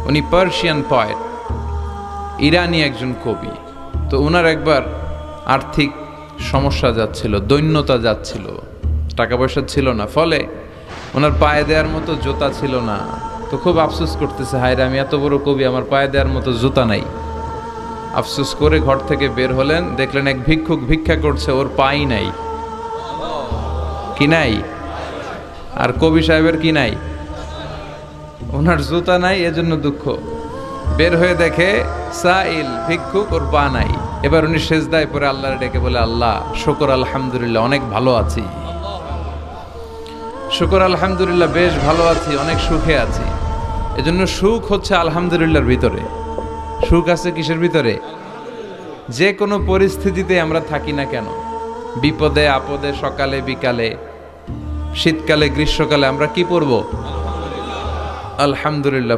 উনি Persian poet, ইরানি একজন কবি। তো ওনার একবার আর্থিক সমস্যা যাচ্ছিল, দৈন্যতা যাচ্ছিল, টাকা পয়সা ছিল না, ফলে ওনার পায়ে দেওয়ার মতো জুতা ছিল না। তো খুব আফসোস করতেছে, হায়রে আমি এত বড় কবি, আমার পায়ে দেওয়ার মতো জুতা নাই। আফসোস করে ঘর থেকে বের হলেন, দেখলেন এক ভিক্ষুক ভিক্ষা করছে, ওর পাই নাই। কি নাই? আর কবি সাহেবের কি নাই? ওনার জুতা নাই, এজন্য দুঃখ। বের হয়ে দেখে সাইল ভিক্ষুক, ওর পা নাই। এবার উনি সেজদায় পরে আল্লাহর ডেকে বলে, আল্লাহ শুকর আলহামদুলিল্লাহ, অনেক ভালো আছি। শুকর আলহামদুলিল্লাহ, বেশ ভালো আছি, অনেক সুখে আছি। এজন্য সুখ হচ্ছে আলহামদুলিল্লাহর ভিতরে। সুখ আছে কিসের ভিতরে? যে কোনো পরিস্থিতিতে আমরা থাকি না কেন, বিপদে আপদে, সকালে বিকালে, শীতকালে গ্রীষ্মকালে, আমরা কি পড়ব? আলহামদুলিল্লাহ।